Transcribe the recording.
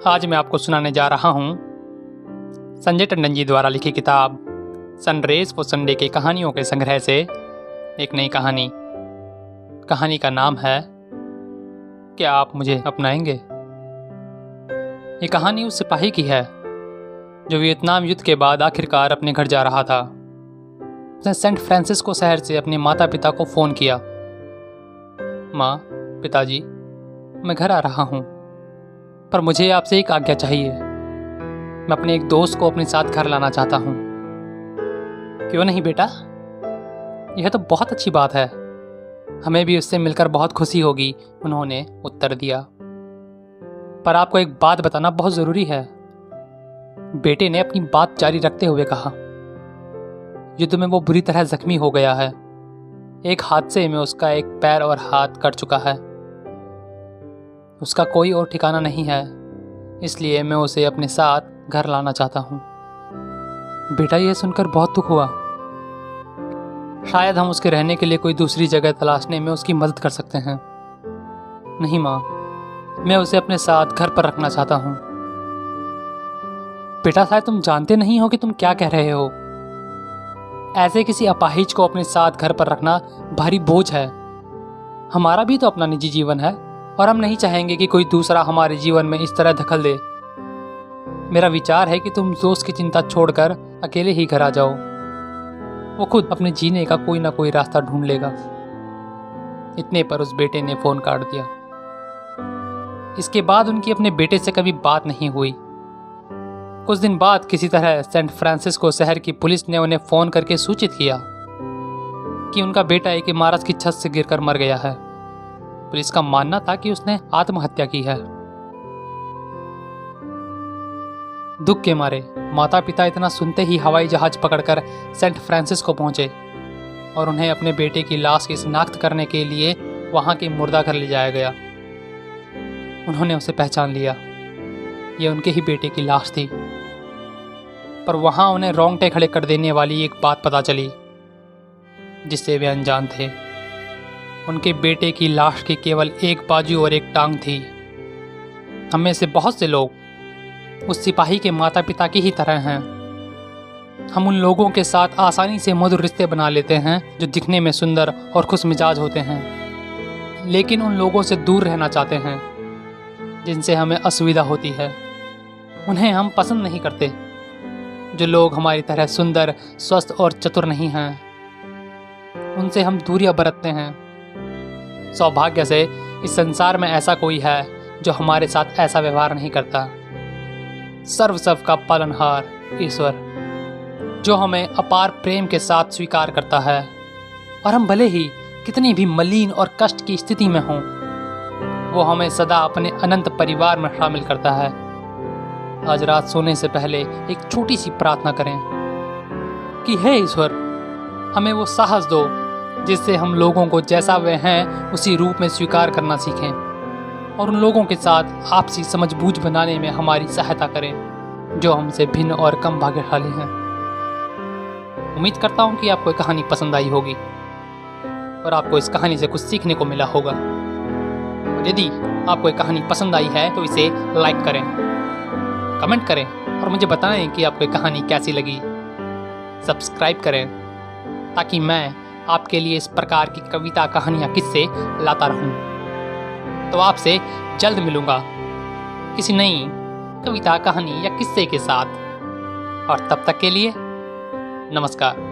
आज मैं आपको सुनाने जा रहा हूँ संजय टंडन जी द्वारा लिखी किताब सनरेज फॉर संडे के कहानियों के संग्रह से एक नई कहानी। कहानी का नाम है क्या आप मुझे अपनाएंगे। ये कहानी उस सिपाही की है जो वियतनाम युद्ध के बाद आखिरकार अपने घर जा रहा था। उसने सेंट फ्रांसिस्को शहर से अपने माता पिता को फ़ोन किया। माँ, पिताजी, मैं घर आ रहा हूँ, पर मुझे आपसे एक आज्ञा चाहिए। मैं अपने एक दोस्त को अपने साथ घर लाना चाहता हूँ। क्यों नहीं बेटा, यह तो बहुत अच्छी बात है, हमें भी उससे मिलकर बहुत खुशी होगी, उन्होंने उत्तर दिया। पर आपको एक बात बताना बहुत ज़रूरी है, बेटे ने अपनी बात जारी रखते हुए कहा। युद्ध में वो बुरी तरह जख्मी हो गया है। एक हादसे में उसका एक पैर और हाथ कट चुका है। उसका कोई और ठिकाना नहीं है, इसलिए मैं उसे अपने साथ घर लाना चाहता हूँ। बेटा, यह सुनकर बहुत दुख हुआ। शायद हम उसके रहने के लिए कोई दूसरी जगह तलाशने में उसकी मदद कर सकते हैं। नहीं माँ, मैं उसे अपने साथ घर पर रखना चाहता हूँ। बेटा, शायद तुम जानते नहीं हो कि तुम क्या कह रहे हो। ऐसे किसी अपाहिज को अपने साथ घर पर रखना भारी बोझ है। हमारा भी तो अपना निजी जीवन है और हम नहीं चाहेंगे कि कोई दूसरा हमारे जीवन में इस तरह दखल दे। मेरा विचार है कि तुम दोस्त की चिंता छोड़कर अकेले ही घर आ जाओ। वो खुद अपने जीने का कोई ना कोई रास्ता ढूंढ लेगा। इतने पर उस बेटे ने फोन काट दिया। इसके बाद उनकी अपने बेटे से कभी बात नहीं हुई। कुछ दिन बाद किसी तरह सेंट फ्रांसिस्को शहर की पुलिस ने उन्हें फोन करके सूचित किया कि उनका बेटा एक इमारत की छत से गिरकर मर गया है। पुलिस का मानना था कि उसने आत्महत्या की है। दुख के मारे माता पिता इतना सुनते ही हवाई जहाज पकड़कर सेंट फ्रांसिस्को पहुंचे और उन्हें अपने बेटे की लाश की शिनाख्त करने के लिए वहां के मुर्दाघर ले जाया गया। उन्होंने उसे पहचान लिया, यह उनके ही बेटे की लाश थी। पर वहां उन्हें रोंगटे खड़े कर देने वाली एक बात पता चली जिससे वे अनजान थे। उनके बेटे की लाश की केवल एक बाजू और एक टांग थी। हम में से बहुत से लोग उस सिपाही के माता पिता की ही तरह हैं। हम उन लोगों के साथ आसानी से मधुर रिश्ते बना लेते हैं जो दिखने में सुंदर और खुश मिजाज होते हैं, लेकिन उन लोगों से दूर रहना चाहते हैं जिनसे हमें असुविधा होती है। उन्हें हम पसंद नहीं करते। जो लोग हमारी तरह सुंदर, स्वस्थ और चतुर नहीं हैं, उनसे हम दूरियां बरतते हैं। सौभाग्य से इस संसार में ऐसा कोई है जो हमारे साथ ऐसा व्यवहार नहीं करता। सर्व का पालनहार ईश्वर, जो हमें अपार प्रेम के साथ स्वीकार करता है, और हम भले ही कितनी भी मलिन और कष्ट की स्थिति में हों, वो हमें सदा अपने अनंत परिवार में शामिल करता है। आज रात सोने से पहले एक छोटी सी प्रार्थना करें कि हे ईश्वर, हमें वो साहस दो जिससे हम लोगों को जैसा वे हैं उसी रूप में स्वीकार करना सीखें, और उन लोगों के साथ आपसी समझबूझ बनाने में हमारी सहायता करें जो हमसे भिन्न और कम भाग्यशाली हैं। उम्मीद करता हूँ कि आपको ये कहानी पसंद आई होगी और आपको इस कहानी से कुछ सीखने को मिला होगा। और यदि आपको ये कहानी पसंद आई है तो इसे लाइक करें, कमेंट करें और मुझे बताएं कि आपको ये कहानी कैसी लगी। सब्सक्राइब करें ताकि मैं आपके लिए इस प्रकार की कविता, कहानियाँ, किस्से लाता रहूँ। तो आपसे जल्द मिलूँगा किसी नई कविता, कहानी या किस्से के साथ, और तब तक के लिए नमस्कार।